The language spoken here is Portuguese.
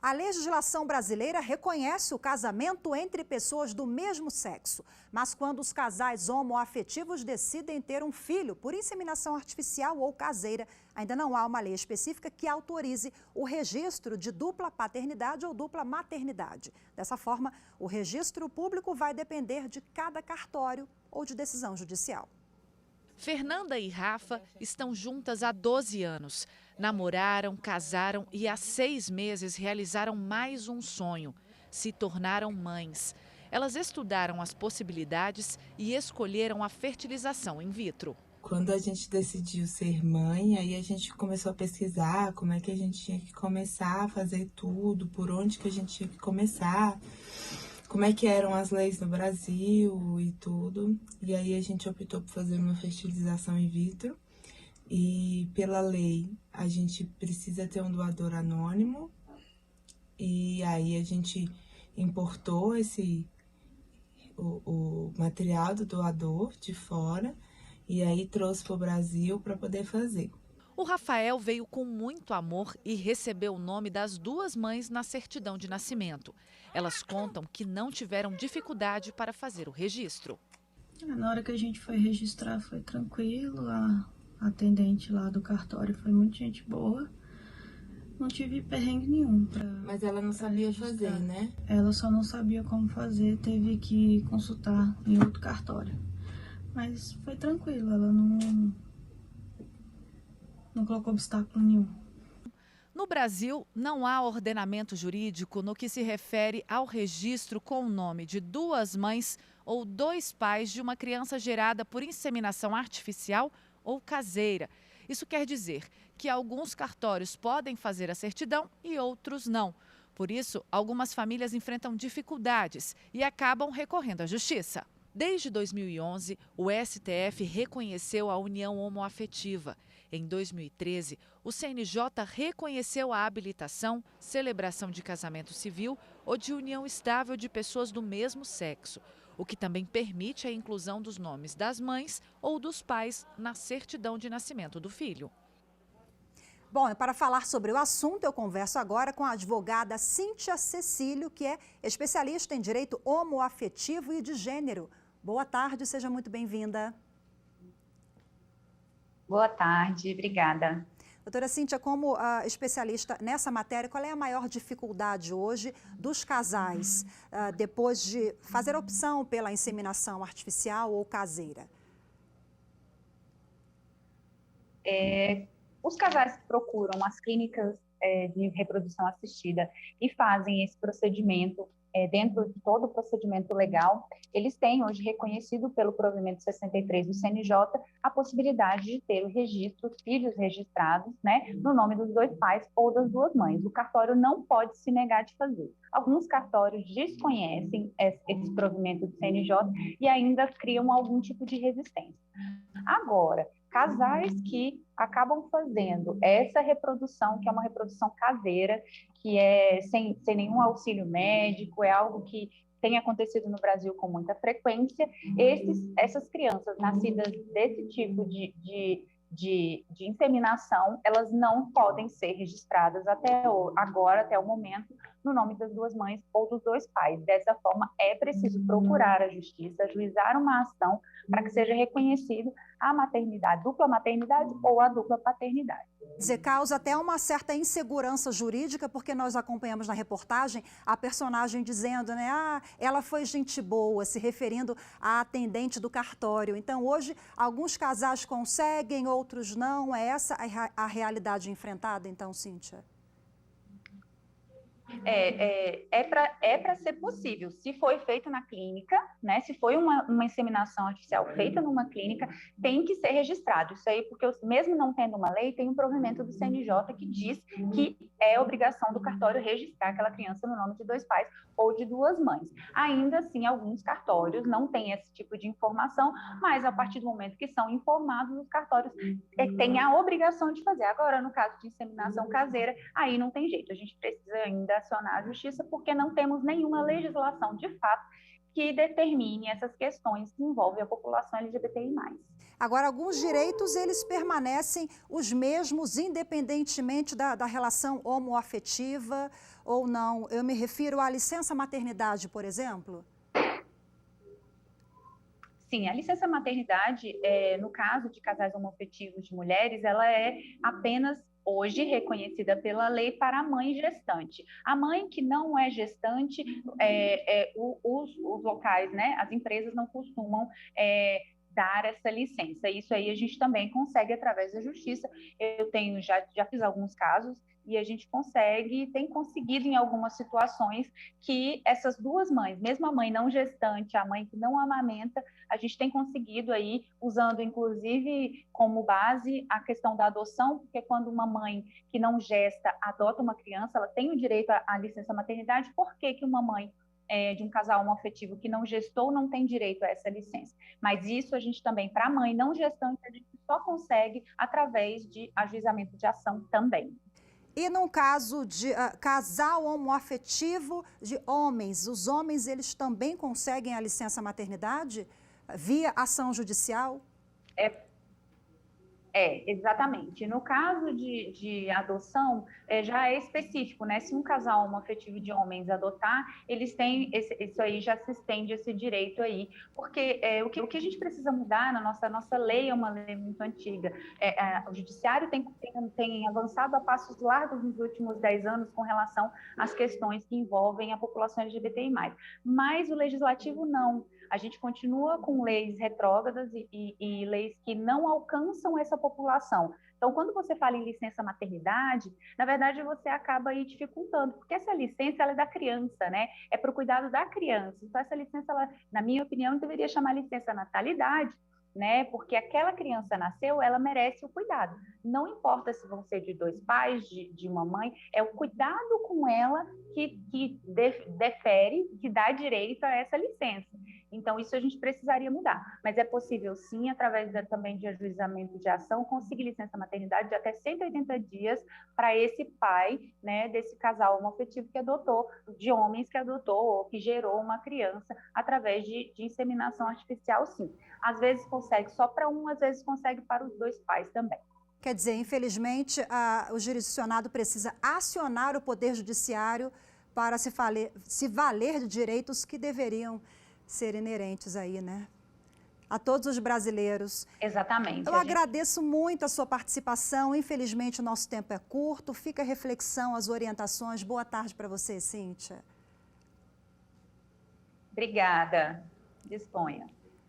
A legislação brasileira reconhece o casamento entre pessoas do mesmo sexo, mas quando os casais homoafetivos decidem ter um filho por inseminação artificial ou caseira, ainda não há uma lei específica que autorize o registro de dupla paternidade ou dupla maternidade. Dessa forma, o registro público vai depender de cada cartório ou de decisão judicial. Fernanda e Rafa estão juntas há 12 anos. Namoraram, casaram e há 6 meses realizaram mais um sonho. Se tornaram mães. Elas estudaram as possibilidades e escolheram a fertilização in vitro. Quando a gente decidiu ser mãe, aí a gente começou a pesquisar como é que a gente tinha que começar a fazer tudo, por onde que a gente tinha que começar, como é que eram as leis no Brasil e tudo. E aí a gente optou por fazer uma fertilização in vitro. E pela lei, a gente precisa ter um doador anônimo. E aí a gente importou o material do doador de fora e aí trouxe para o Brasil para poder fazer. O Rafael veio com muito amor e recebeu o nome das 2 mães na certidão de nascimento. Elas contam que não tiveram dificuldade para fazer o registro. Na hora que a gente foi registrar foi tranquilo, a atendente lá do cartório foi muito gente boa. Não tive perrengue nenhum. Mas ela não sabia fazer, né? Ela só não sabia como fazer, teve que consultar em outro cartório. Mas foi tranquilo, ela não colocou obstáculo nenhum. No Brasil, não há ordenamento jurídico no que se refere ao registro com o nome de 2 mães ou 2 pais de uma criança gerada por inseminação artificial ou caseira. Isso quer dizer que alguns cartórios podem fazer a certidão e outros não. Por isso, algumas famílias enfrentam dificuldades e acabam recorrendo à justiça. Desde 2011, o STF reconheceu a união homoafetiva. Em 2013, o CNJ reconheceu a habilitação, celebração de casamento civil ou de união estável de pessoas do mesmo sexo, o que também permite a inclusão dos nomes das mães ou dos pais na certidão de nascimento do filho. Bom, e para falar sobre o assunto, eu converso agora com a advogada Cíntia Cecílio, que é especialista em direito homoafetivo e de gênero. Boa tarde, seja muito bem-vinda. Boa tarde, obrigada. Doutora Cíntia, como especialista nessa matéria, qual é a maior dificuldade hoje dos casais depois de fazer a opção pela inseminação artificial ou caseira? Os casais que procuram as clínicas de reprodução assistida e fazem esse procedimento dentro de todo o procedimento legal, eles têm hoje reconhecido pelo provimento 63 do CNJ a possibilidade de ter o registro, filhos registrados, né, no nome dos 2 pais ou das 2 mães. O cartório não pode se negar de fazer. Alguns cartórios desconhecem esse provimento do CNJ e ainda criam algum tipo de resistência. Agora, casais que acabam fazendo essa reprodução, que é uma reprodução caseira, que é sem nenhum auxílio médico, é algo que tem acontecido no Brasil com muita frequência, essas crianças nascidas desse tipo de inseminação, elas não podem ser registradas até o momento, no nome das 2 mães ou dos 2 pais. Dessa forma, é preciso procurar a justiça, ajuizar uma ação para que seja reconhecido a maternidade, dupla maternidade ou a dupla paternidade. Quer dizer, causa até uma certa insegurança jurídica, porque nós acompanhamos na reportagem a personagem dizendo, né, ela foi gente boa, se referindo à atendente do cartório. Então, hoje, alguns casais conseguem, outros não. É essa a realidade enfrentada, então, Cíntia? É para ser possível. Se foi feito na clínica, né? Se foi uma inseminação artificial feita numa clínica, tem que ser registrado. Isso aí, porque mesmo não tendo uma lei, tem um provimento do CNJ que diz que é obrigação do cartório registrar aquela criança no nome de 2 pais ou de 2 mães. Ainda assim, alguns cartórios não têm esse tipo de informação, mas a partir do momento que são informados, os cartórios têm a obrigação de fazer. Agora, no caso de inseminação caseira, aí não tem jeito. A gente precisa ainda acionar a justiça porque não temos nenhuma legislação de fato que determine essas questões que envolvem a população LGBTI+. Agora, alguns direitos, eles permanecem os mesmos, independentemente da relação homoafetiva ou não. Eu me refiro à licença maternidade, por exemplo? Sim, a licença maternidade, no caso de casais homoafetivos de mulheres, ela é apenas hoje reconhecida pela lei para a mãe gestante. A mãe que não é gestante, os locais, né, as empresas não costumam dar essa licença. Isso aí a gente também consegue através da justiça. Eu já fiz alguns casos e a gente tem conseguido em algumas situações que essas duas mães, mesmo a mãe não gestante, a mãe que não amamenta, a gente tem conseguido aí, usando inclusive como base a questão da adoção, porque quando uma mãe que não gesta adota uma criança, ela tem o direito à licença maternidade. Por que que uma mãe de um casal homoafetivo que não gestou não tem direito a essa licença? Mas isso a gente também, para a mãe não gestante, a gente só consegue através de ajuizamento de ação também. E no caso de casal homoafetivo de homens, os homens eles também conseguem a licença maternidade via ação judicial? Exatamente. No caso de adoção, já é específico, né? Se um casal homoafetivo de homens adotar, eles têm, isso aí já se estende esse direito aí, porque o que a gente precisa mudar na nossa lei, é uma lei muito antiga. O judiciário tem avançado a passos largos nos últimos 10 anos com relação às questões que envolvem a população LGBTI+. Mas o legislativo não. A gente continua com leis retrógradas e leis que não alcançam essa população. Então, quando você fala em licença maternidade, na verdade, você acaba aí dificultando, porque essa licença ela é da criança, né? É para o cuidado da criança. Então, essa licença, ela, na minha opinião, deveria chamar licença natalidade, né? Porque aquela criança nasceu, ela merece o cuidado. Não importa se vão ser de dois pais, de uma mãe, é o cuidado com ela que defere, que dá direito a essa licença. Então, isso a gente precisaria mudar. Mas é possível, sim, através também de ajuizamento de ação, conseguir licença maternidade de até 180 dias para esse pai, né, desse casal homoafetivo que adotou, de homens que adotou ou que gerou uma criança através de inseminação artificial, sim. Às vezes consegue só para um, às vezes consegue para os dois pais também. Quer dizer, infelizmente, o jurisdicionado precisa acionar o Poder Judiciário para se valer de direitos que deveriam ser inerentes aí, né? A todos os brasileiros. Exatamente. Eu agradeço muito a sua participação. Infelizmente, o nosso tempo é curto. Fica a reflexão, as orientações. Boa tarde para você, Cíntia. Obrigada. Disponha.